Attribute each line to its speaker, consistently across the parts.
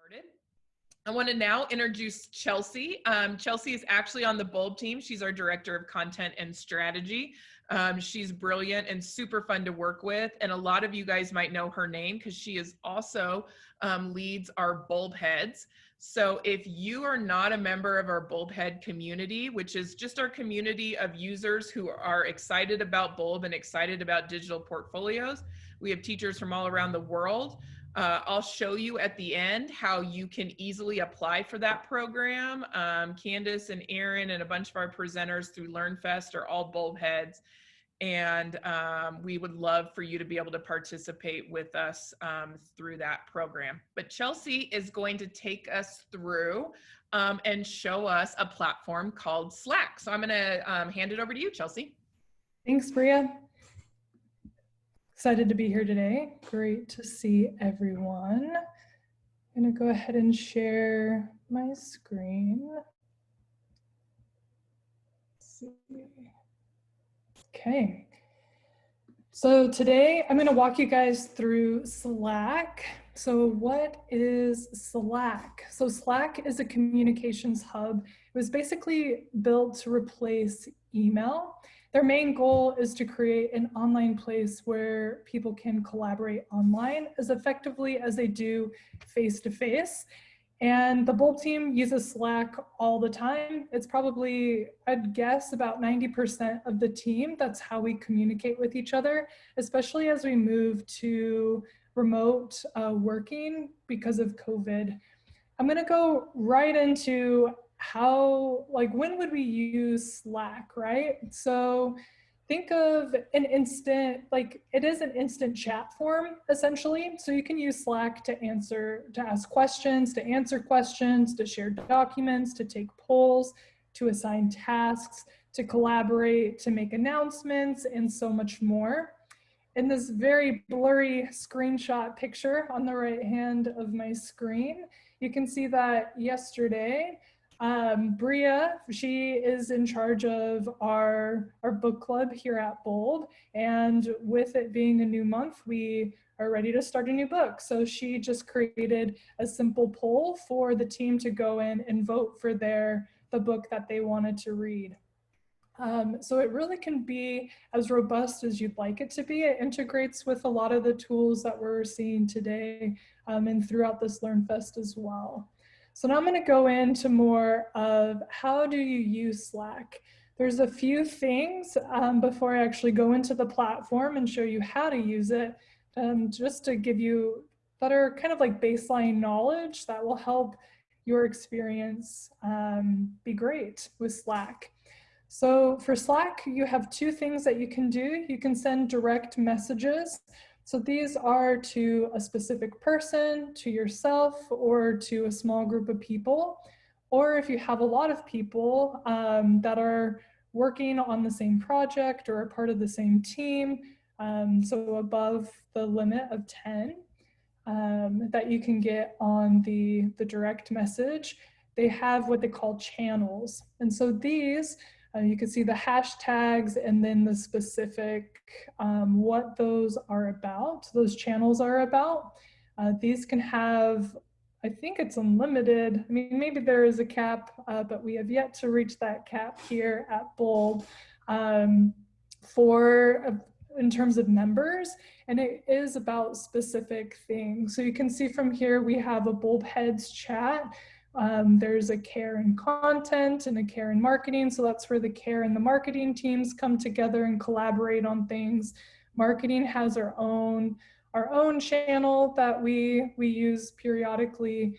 Speaker 1: Started. I want to now introduce Chelsea. Chelsea is actually on the bulb team. She's our director of content and strategy. She's brilliant and super fun to work with. And a lot of you guys might know her name because she is also leads our bulbHeads. So if you are not a member of our bulbHead community, which is just our community of users who are excited about bulb and excited about digital portfolios, we have teachers from all around the world. I'll show you at the end how you can easily apply for that program. Candace and Aaron and a bunch of our presenters through LearnFest are all bulbHeads. And we would love for you to be able to participate with us through that program. But Chelsea is going to take us through and show us a platform called Slack. So I'm going to hand it over to you, Chelsea.
Speaker 2: Thanks, Bria. Excited to be here today. Great to see everyone. I'm going to go ahead and share my screen. Let's see. Okay. So today I'm going to walk you guys through Slack. So what is Slack? So Slack is a communications hub. It was basically built to replace email. Their main goal is to create an online place where people can collaborate online as effectively as they do face-to-face. And the bulb team uses Slack all the time. It's probably, I'd guess, about 90% of the team. That's how we communicate with each other, especially as we move to remote working because of COVID. I'm going to go right into how, like, when would we use Slack, right? So think of an instant, like it is an instant chat form essentially. So you can use Slack to ask questions, to answer questions, to share documents, to take polls, to assign tasks, to collaborate, to make announcements, and so much more. In this very blurry screenshot picture on the right hand of my screen, you can see that yesterday, Bria, she is in charge of our book club here at Bulb, and with it being a new month, we are ready to start a new book. So she just created a simple poll for the team to go in and vote for the book that they wanted to read. So it really can be as robust as you'd like it to be. It integrates with a lot of the tools that we're seeing today and throughout this LearnFest as well. So now I'm going to go into more of how do you use Slack. There's a few things before I actually go into the platform and show you how to use it, just to give you that are kind of like baseline knowledge that will help your experience be great with Slack. So for Slack, you have two things that you can do. You can send direct messages. So these are to a specific person, to yourself, or to a small group of people. Or if you have a lot of people that are working on the same project or a part of the same team, so above the limit of 10 that you can get on the direct message, they have what they call channels. And so these, you can see the hashtags and then the specific what those are about, those channels are about. These can have, I think it's unlimited. I mean, maybe there is a cap, but we have yet to reach that cap here at Bulb in terms of members, and it is about specific things. So you can see from here, we have a bulbHeads chat. There's a care and content and a care and marketing. So that's where the care and the marketing teams come together and collaborate on things. Marketing has our own channel that we use periodically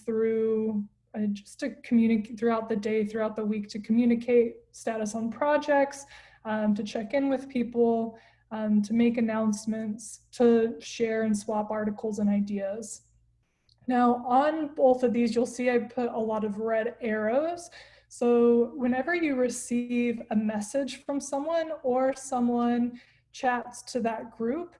Speaker 2: through just to communicate throughout the day, throughout the week, to communicate status on projects, to check in with people, to make announcements, to share and swap articles and ideas. Now on both of these, you'll see I put a lot of red arrows. So whenever you receive a message from someone or someone chats to that group,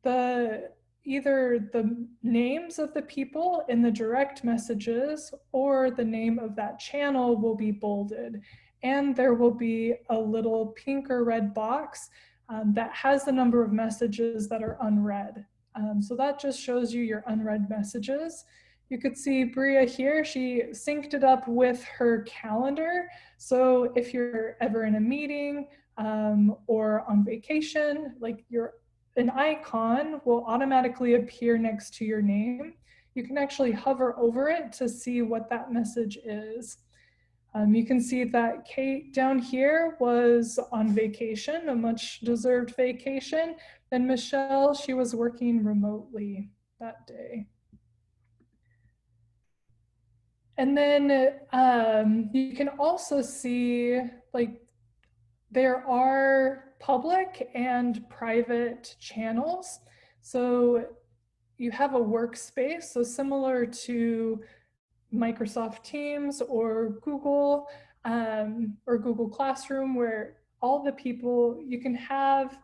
Speaker 2: either the names of the people in the direct messages or the name of that channel will be bolded. And there will be a little pink or red box that has the number of messages that are unread. So that just shows you your unread messages. You could see Bria here, she synced it up with her calendar. So if you're ever in a meeting or on vacation, like an icon will automatically appear next to your name. You can actually hover over it to see what that message is. You can see that Kate down here was on vacation, a much deserved vacation. And Michelle, she was working remotely that day. And then you can also see like there are public and private channels. So you have a workspace, so similar to Microsoft Teams or Google Classroom, where all the people you can have,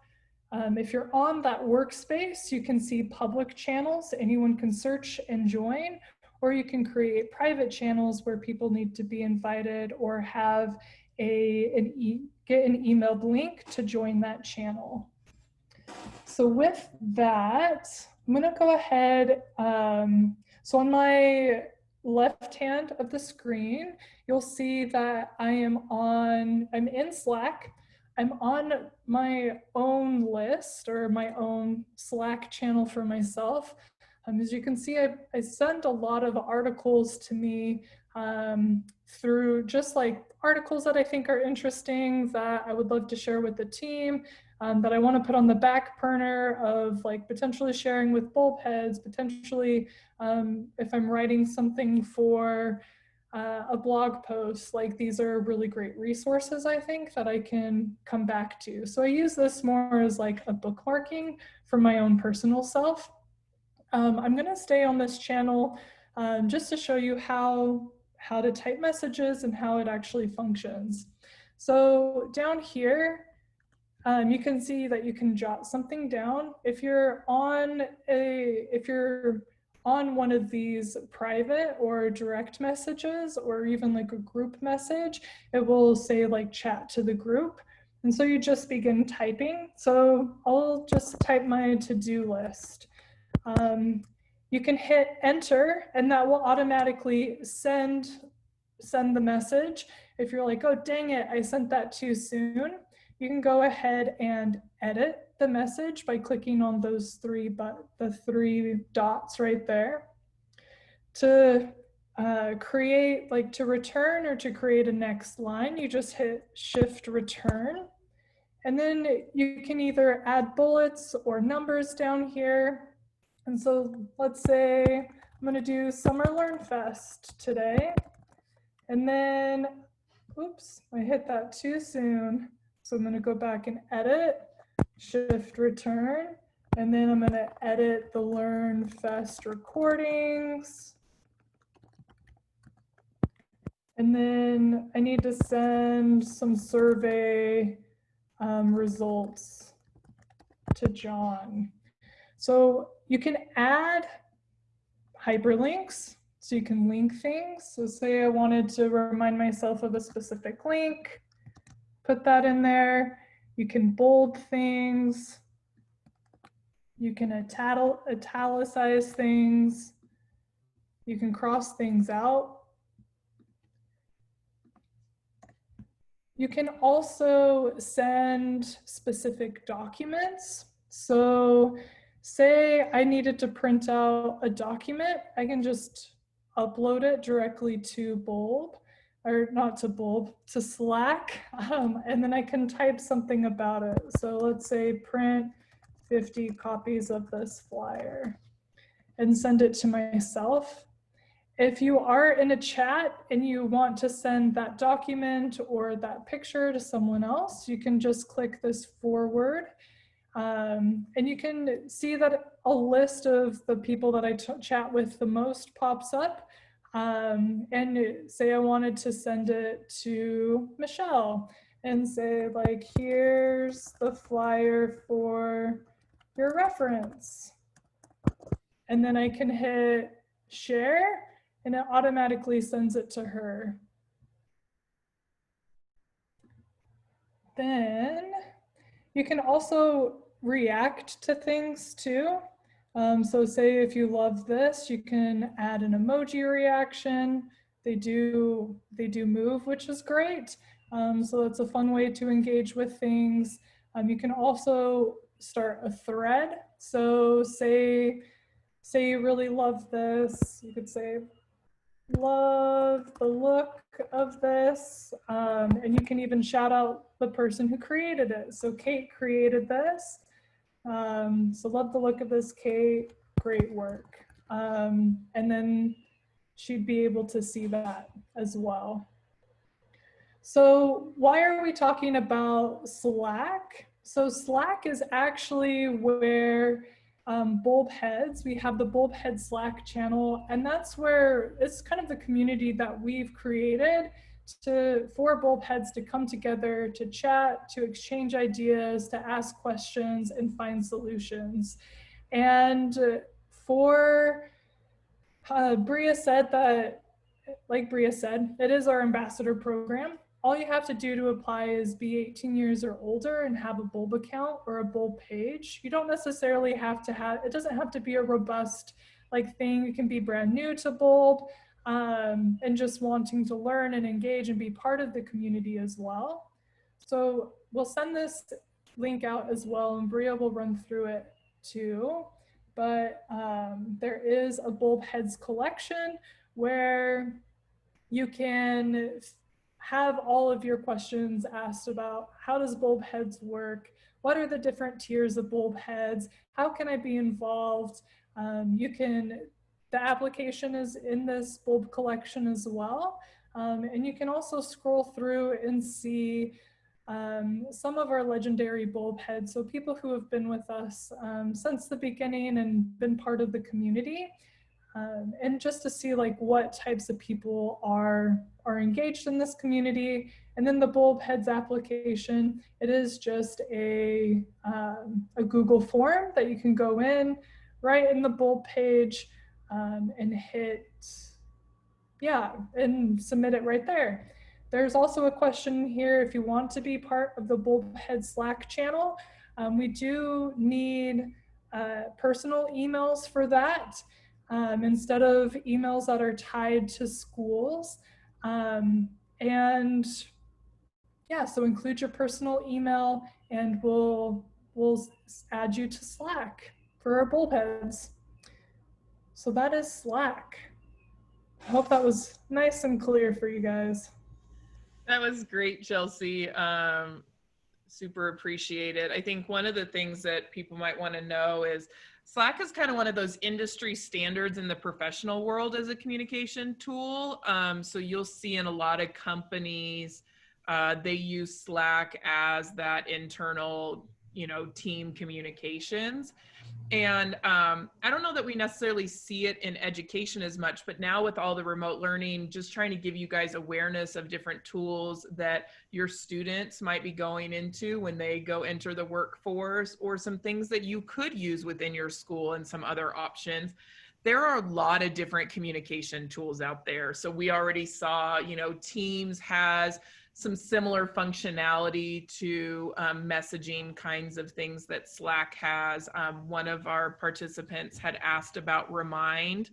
Speaker 2: if you're on that workspace, you can see public channels, anyone can search and join, or you can create private channels where people need to be invited or have get an emailed link to join that channel. So with that, I'm gonna go ahead. So on my left hand of the screen, you'll see that I'm in Slack. I'm on my own list or my own Slack channel for myself. As you can see, I send a lot of articles to me through just like articles that I think are interesting that I would love to share with the team, that I want to put on the back burner of like potentially sharing with bulbHeads, potentially if I'm writing something for a blog post, like these are really great resources, I think, that I can come back to. So I use this more as like a bookmarking for my own personal self. I'm going to stay on this channel just to show you how to type messages and how it actually functions. So down here, you can see that you can jot something down. If you're on one of these private or direct messages, or even like a group message, it will say like chat to the group. And so you just begin typing. So I'll just type my to-do list. You can hit enter and that will automatically send the message. If you're like, oh, dang it, I sent that too soon, you can go ahead and edit the message by clicking on those the three dots right there. To create, like to return or to create a next line, you just hit Shift Return. And then you can either add bullets or numbers down here. And so let's say I'm going to do Summer Learn Fest today. And then, oops, I hit that too soon. So I'm going to go back and edit, Shift Return, and then I'm going to edit the Learn Fest recordings. And then I need to send some survey results to John. So you can add hyperlinks, so you can link things. So say I wanted to remind myself of a specific link, put that in there. You can bold things. You can italicize things. You can cross things out. You can also send specific documents. So say I needed to print out a document, I can just upload it directly to Bulb, or not to Bulb, to Slack, and then I can type something about it. So let's say print 50 copies of this flyer and send it to myself. If you are in a chat and you want to send that document or that picture to someone else, you can just click this forward. And you can see that a list of the people that I chat with the most pops up. And say I wanted to send it to Michelle and say like, here's the flyer for your reference. And then I can hit share and it automatically sends it to her. Then you can also react to things too. So say if you love this, you can add an emoji reaction. They do move, which is great. So that's a fun way to engage with things. You can also start a thread. So say you really love this, you could say, love the look of this. And you can even shout out the person who created it. So Kate created this. So love the look of this, Kate, great work. And then she'd be able to see that as well. So why are we talking about Slack? So Slack is actually where bulbHeads, we have the bulbHead Slack channel, and that's where it's kind of the community that we've created for bulbHeads to come together, to chat, to exchange ideas, to ask questions and find solutions. And for Bria said that, like Bria said, it is our ambassador program. All you have to do to apply is be 18 years or older and have a bulb account or a bulb page. You don't necessarily have to have, it doesn't have to be a robust thing. It can be brand new to bulb and just wanting to learn and engage and be part of the community as well. So we'll send this link out as well, and Bria will run through it too. But there is a bulbHeads collection where you can have all of your questions asked about how does bulbHeads work? What are the different tiers of bulbHeads? How can I be involved? The application is in this bulb collection as well. And you can also scroll through and see some of our legendary bulbHeads. So people who have been with us since the beginning and been part of the community. And just to see what types of people are engaged in this community. And then the bulbHeads application, it is just a Google form that you can go in right in the bulb page and hit, and submit it right there. There's also a question here if you want to be part of the bulbHead Slack channel. We do need personal emails for that. Instead of emails that are tied to schools. So include your personal email and we'll add you to Slack for our bulbHeads. So that is Slack. I hope that was nice and clear for you guys.
Speaker 1: That was great, Chelsea. Super appreciate it. I think one of the things that people might want to know is Slack is kind of one of those industry standards in the professional world as a communication tool. So you'll see in a lot of companies, they use Slack as that internal, team communications. And I don't know that we necessarily see it in education as much, but now with all the remote learning, just trying to give you guys awareness of different tools that your students might be going into when they go enter the workforce, or some things that you could use within your school and some other options. There are a lot of different communication tools out there. So we already saw, Teams has some similar functionality to messaging kinds of things that Slack has. One of our participants had asked about Remind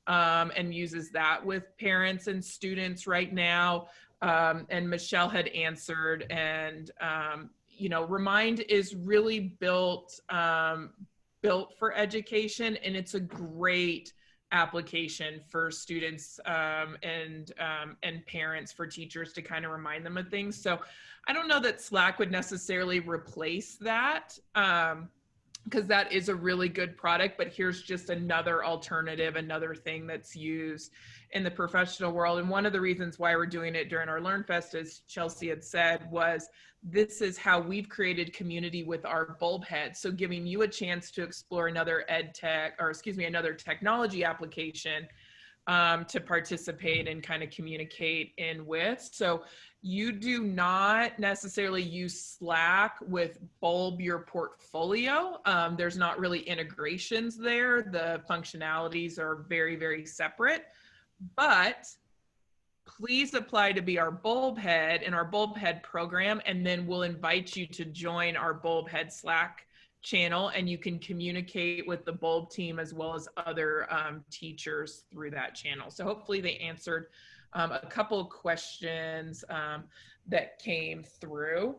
Speaker 1: and uses that with parents and students right now. And Michelle had answered, and Remind is really built for education, and it's a great application for students and parents, for teachers to kind of remind them of things. So I don't know that Slack would necessarily replace that because that is a really good product, but here's just another alternative, another thing that's used in the professional world. And one of the reasons why we're doing it during our LearnFest, as Chelsea had said, was this is how we've created community with our bulbHeads. So giving you a chance to explore another another technology application to participate and kind of communicate in with. So you do not necessarily use Slack with bulb your portfolio. There's not really integrations there. The functionalities are very, very separate, but please apply to be our bulbHead in our bulbHead program, and then we'll invite you to join our bulbHead Slack channel, and you can communicate with the bulb team as well as other teachers through that channel. So hopefully they answered a couple of questions that came through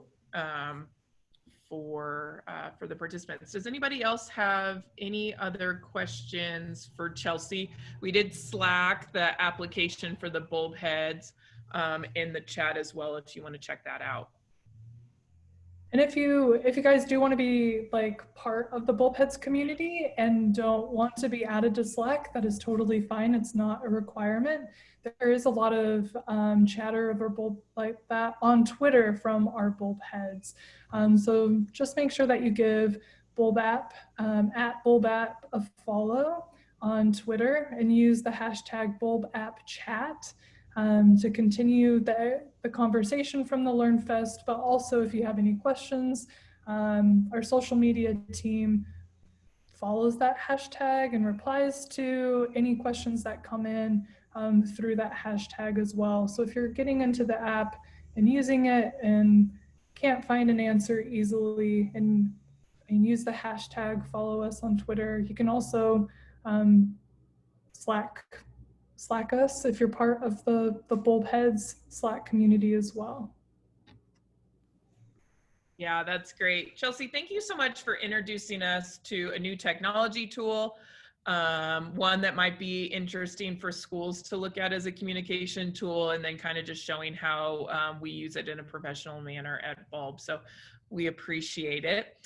Speaker 1: for the participants. Does anybody else have any other questions for Chelsea? We did Slack the application for the bulbHeads in the chat as well, if you want to check that out.
Speaker 2: And if you guys do want to be like part of the bulbHeads community and don't want to be added to Slack, that is totally fine. It's not a requirement. There is a lot of chatter over bulb like that on Twitter from our bulbHeads. So just make sure that you give bulbApp at bulbApp a follow on Twitter and use the hashtag bulbAppChat. To continue the conversation from the LearnFest, but also if you have any questions, our social media team follows that hashtag and replies to any questions that come in through that hashtag as well. So if you're getting into the app and using it and can't find an answer easily and use the hashtag, follow us on Twitter. You can also Slack us if you're part of the bulbHeads Slack community as well.
Speaker 1: Yeah, that's great. Chelsea, thank you so much for introducing us to a new technology tool, one that might be interesting for schools to look at as a communication tool, and then kind of just showing how we use it in a professional manner at Bulb. So we appreciate it.